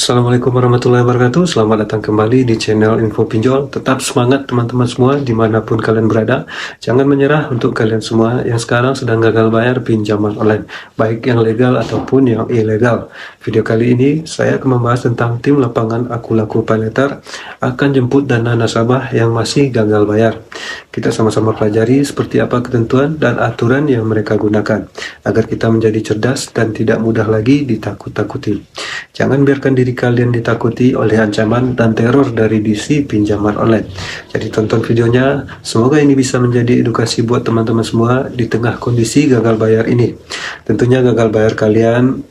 Assalamualaikum warahmatullahi wabarakatuh. Selamat datang kembali di channel Info Pinjol. Tetap semangat teman-teman semua dimanapun kalian berada. Jangan menyerah untuk kalian semua yang sekarang sedang gagal bayar pinjaman online, baik yang legal ataupun yang ilegal. Video kali ini saya akan membahas tentang tim lapangan Aku Laku PayLater akan jemput dana nasabah yang masih gagal bayar. Kita sama-sama pelajari seperti apa ketentuan dan aturan yang mereka gunakan agar kita menjadi cerdas dan tidak mudah lagi ditakut-takuti. Jangan biarkan diri kalian ditakuti oleh ancaman dan teror dari DC pinjaman online. Jadi tonton videonya, semoga ini bisa menjadi edukasi buat teman-teman semua di tengah kondisi gagal bayar ini. Tentunya gagal bayar kalian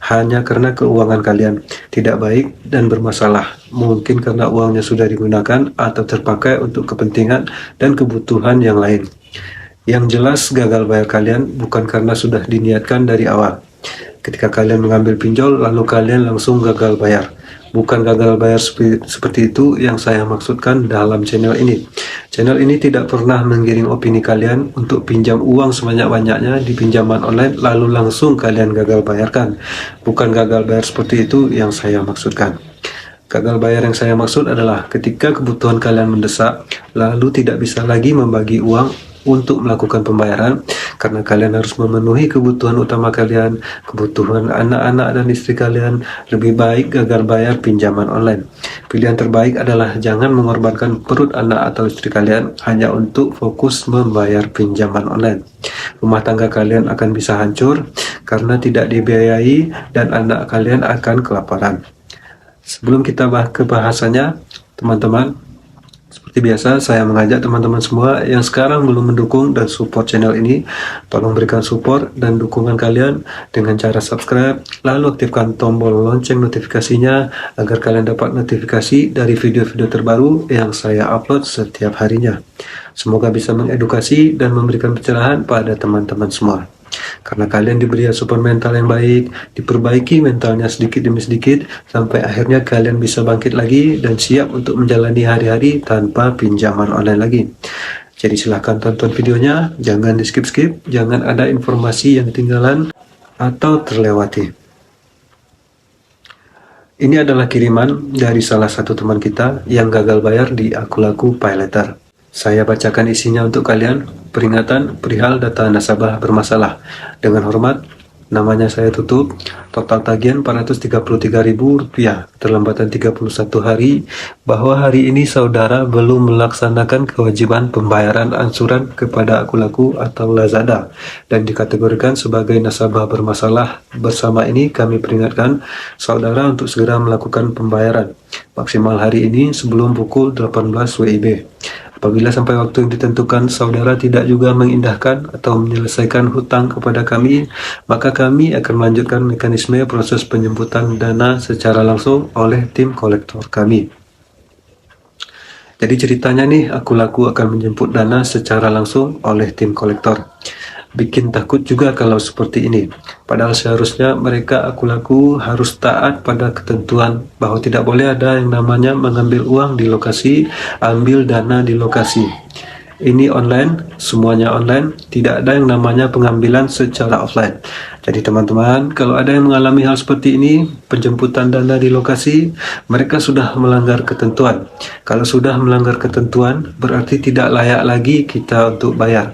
hanya karena keuangan kalian tidak baik dan bermasalah. Mungkin karena uangnya sudah digunakan atau terpakai untuk kepentingan dan kebutuhan yang lain. Yang jelas gagal bayar kalian bukan karena sudah diniatkan dari awal. Ketika kalian mengambil pinjol lalu kalian langsung gagal bayar. Bukan gagal bayar seperti itu yang saya maksudkan dalam channel ini. Channel ini tidak pernah menggiring opini kalian untuk pinjam uang sebanyak-banyaknya di pinjaman online lalu langsung kalian gagal bayarkan. Bukan gagal bayar seperti itu yang saya maksudkan. Gagal bayar yang saya maksud adalah ketika kebutuhan kalian mendesak lalu tidak bisa lagi membagi uang untuk melakukan pembayaran karena kalian harus memenuhi kebutuhan utama kalian, kebutuhan anak-anak dan istri kalian. Lebih baik gagal bayar pinjaman online. Pilihan terbaik adalah jangan mengorbankan perut anak atau istri kalian hanya untuk fokus membayar pinjaman online. Rumah tangga kalian akan bisa hancur karena tidak dibiayai dan anak kalian akan kelaparan. Sebelum kita ke bahasannya, teman-teman, seperti biasa, saya mengajak teman-teman semua yang sekarang belum mendukung dan support channel ini, tolong berikan support dan dukungan kalian dengan cara subscribe, lalu aktifkan tombol lonceng notifikasinya agar kalian dapat notifikasi dari video-video terbaru yang saya upload setiap harinya. Semoga bisa mengedukasi dan memberikan pencerahan pada teman-teman semua. Karena kalian diberi asupan mental yang baik, diperbaiki mentalnya sedikit demi sedikit, sampai akhirnya kalian bisa bangkit lagi dan siap untuk menjalani hari-hari tanpa pinjaman online lagi. Jadi silahkan tonton videonya, jangan di skip-skip, jangan ada informasi yang ketinggalan atau terlewati. Ini adalah kiriman dari salah satu teman kita yang gagal bayar di Aku Laku PayLater. Saya bacakan isinya untuk kalian. Peringatan perihal data nasabah bermasalah. Dengan hormat, namanya saya tutup. Total tagihan Rp433.000, terlambatan 31 hari, bahwa hari ini saudara belum melaksanakan kewajiban pembayaran angsuran kepada Aku Laku atau Lazada dan dikategorikan sebagai nasabah bermasalah. Bersama ini kami peringatkan saudara untuk segera melakukan pembayaran maksimal hari ini sebelum pukul 18 WIB. Apabila sampai waktu yang ditentukan saudara tidak juga mengindahkan atau menyelesaikan hutang kepada kami, maka kami akan melanjutkan mekanisme proses penjemputan dana secara langsung oleh tim kolektor kami. Jadi ceritanya nih, Aku Laku akan menjemput dana secara langsung oleh tim kolektor. Bikin takut juga kalau seperti ini. Padahal seharusnya mereka Aku Laku harus taat pada ketentuan bahwa tidak boleh ada yang namanya mengambil uang di lokasi, ambil dana di lokasi. Ini online, semuanya online, tidak ada yang namanya pengambilan secara offline. Jadi teman-teman, kalau ada yang mengalami hal seperti ini, penjemputan dana di lokasi, mereka sudah melanggar ketentuan. Kalau sudah melanggar ketentuan, berarti tidak layak lagi kita untuk bayar.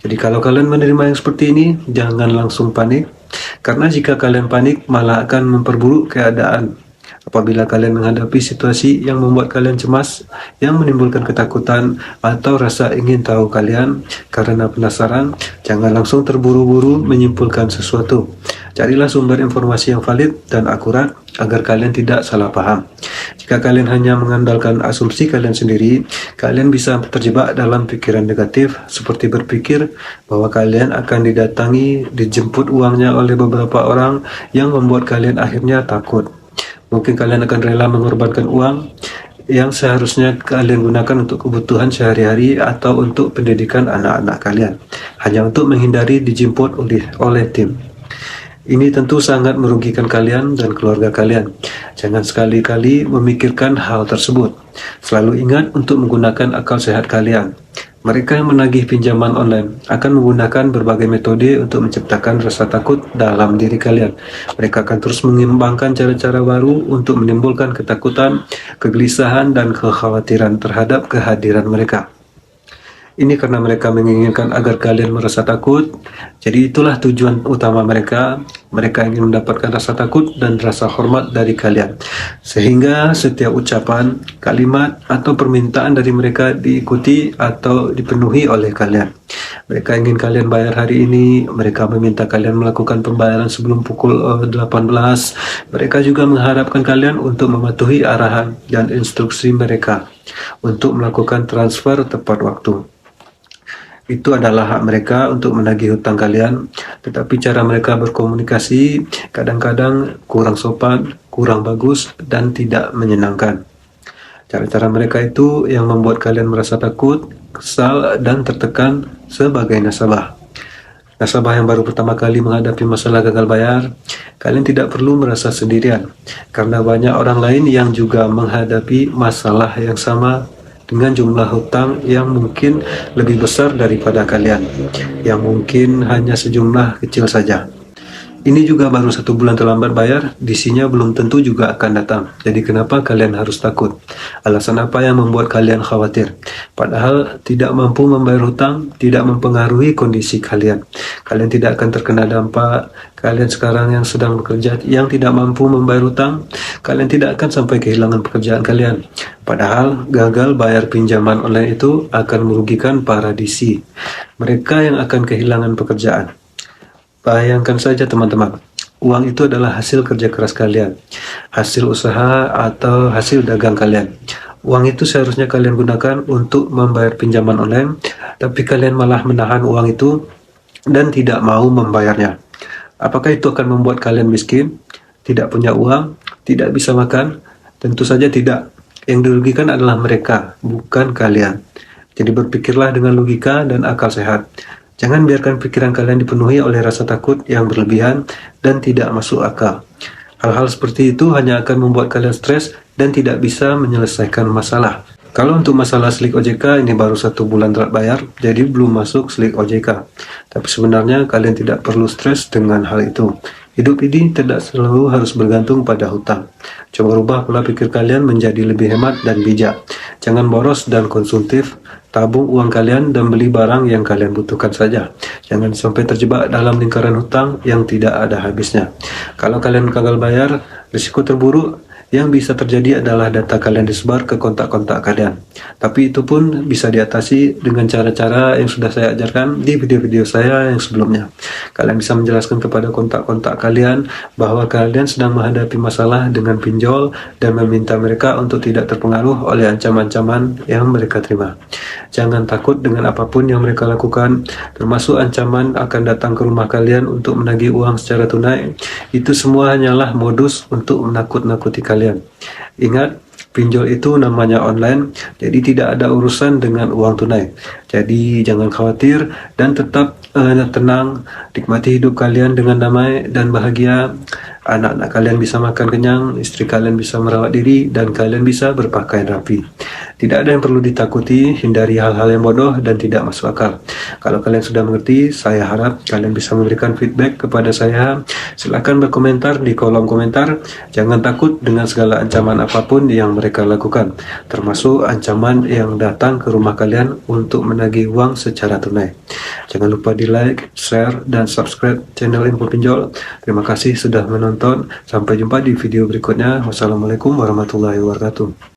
Jadi kalau kalian menerima yang seperti ini, jangan langsung panik. Karena jika kalian panik, malah akan memperburuk keadaan. Apabila kalian menghadapi situasi yang membuat kalian cemas, yang menimbulkan ketakutan atau rasa ingin tahu kalian karena penasaran, jangan langsung terburu-buru menyimpulkan sesuatu. Carilah sumber informasi yang valid dan akurat agar kalian tidak salah paham. Jika kalian hanya mengandalkan asumsi kalian sendiri, kalian bisa terjebak dalam pikiran negatif seperti berpikir bahwa kalian akan didatangi, dijemput uangnya oleh beberapa orang yang membuat kalian akhirnya takut. Mungkin kalian akan rela mengorbankan uang yang seharusnya kalian gunakan untuk kebutuhan sehari-hari atau untuk pendidikan anak-anak kalian, hanya untuk menghindari dijemput oleh tim. Ini tentu sangat merugikan kalian dan keluarga kalian. Jangan sekali-kali memikirkan hal tersebut. Selalu ingat untuk menggunakan akal sehat kalian. Mereka yang menagih pinjaman online akan menggunakan berbagai metode untuk menciptakan rasa takut dalam diri kalian. Mereka akan terus mengembangkan cara-cara baru untuk menimbulkan ketakutan, kegelisahan, dan kekhawatiran terhadap kehadiran mereka. Ini karena mereka menginginkan agar kalian merasa takut. Jadi itulah tujuan utama mereka. Mereka ingin mendapatkan rasa takut dan rasa hormat dari kalian. Sehingga setiap ucapan, kalimat, atau permintaan dari mereka diikuti atau dipenuhi oleh kalian. Mereka ingin kalian bayar hari ini. Mereka meminta kalian melakukan pembayaran sebelum pukul 18. Mereka juga mengharapkan kalian untuk mematuhi arahan dan instruksi mereka untuk melakukan transfer tepat waktu. Itu adalah hak mereka untuk menagih hutang kalian, tetapi cara mereka berkomunikasi kadang-kadang kurang sopan, kurang bagus, dan tidak menyenangkan. Cara-cara mereka itu yang membuat kalian merasa takut, kesal, dan tertekan sebagai nasabah. Nasabah yang baru pertama kali menghadapi masalah gagal bayar, kalian tidak perlu merasa sendirian, karena banyak orang lain yang juga menghadapi masalah yang sama dengan jumlah hutang yang mungkin lebih besar daripada kalian, yang mungkin hanya sejumlah kecil saja. Ini juga baru 1 bulan terlambat bayar, disinya belum tentu juga akan datang. Jadi kenapa kalian harus takut? Alasan apa yang membuat kalian khawatir? Padahal tidak mampu membayar hutang tidak mempengaruhi kondisi kalian. Kalian tidak akan terkena dampak. Kalian sekarang yang sedang bekerja yang tidak mampu membayar hutang, kalian tidak akan sampai kehilangan pekerjaan kalian. Padahal gagal bayar pinjaman online itu akan merugikan para DC. Mereka yang akan kehilangan pekerjaan. Bayangkan saja teman-teman, uang itu adalah hasil kerja keras kalian, hasil usaha atau hasil dagang kalian. Uang itu seharusnya kalian gunakan untuk membayar pinjaman online, tapi kalian malah menahan uang itu dan tidak mau membayarnya. Apakah itu akan membuat kalian miskin, tidak punya uang, tidak bisa makan? Tentu saja tidak. Yang dirugikan adalah mereka, bukan kalian. Jadi berpikirlah dengan logika dan akal sehat. Jangan biarkan pikiran kalian dipenuhi oleh rasa takut yang berlebihan dan tidak masuk akal. Hal-hal seperti itu hanya akan membuat kalian stres dan tidak bisa menyelesaikan masalah. Kalau untuk masalah slik OJK, ini baru 1 bulan telat bayar, jadi belum masuk slik OJK. Tapi sebenarnya kalian tidak perlu stres dengan hal itu. Hidup ini tidak selalu harus bergantung pada hutang. Coba rubah pola pikir kalian menjadi lebih hemat dan bijak. Jangan boros dan konsumtif. Tabung uang kalian dan beli barang yang kalian butuhkan saja. Jangan sampai terjebak dalam lingkaran hutang yang tidak ada habisnya. Kalau kalian gagal bayar, risiko terburuk yang bisa terjadi adalah data kalian disebar ke kontak-kontak kalian. Tapi itu pun bisa diatasi dengan cara-cara yang sudah saya ajarkan di video-video saya yang sebelumnya. Kalian bisa menjelaskan kepada kontak-kontak kalian bahwa kalian sedang menghadapi masalah dengan pinjol dan meminta mereka untuk tidak terpengaruh oleh ancaman-ancaman yang mereka terima. Jangan takut dengan apapun yang mereka lakukan, termasuk ancaman akan datang ke rumah kalian untuk menagih uang secara tunai. Itu semua hanyalah modus untuk menakut-nakuti kalian. Ingat, pinjol itu namanya online, jadi tidak ada urusan dengan uang tunai. Jadi jangan khawatir dan tetap tenang, nikmati hidup kalian dengan damai dan bahagia. Anak-anak kalian bisa makan kenyang, istri kalian bisa merawat diri, dan kalian bisa berpakaian rapi. Tidak ada yang perlu ditakuti, hindari hal-hal yang bodoh dan tidak masuk akal. Kalau kalian sudah mengerti, saya harap kalian bisa memberikan feedback kepada saya. Silakan berkomentar di kolom komentar. Jangan takut dengan segala ancaman apapun yang mereka lakukan, termasuk ancaman yang datang ke rumah kalian untuk menagih uang secara tunai. Jangan lupa di like, share, dan subscribe channel Info Pinjol. Terima kasih sudah menonton. Sampai jumpa di video berikutnya. Wassalamualaikum warahmatullahi wabarakatuh.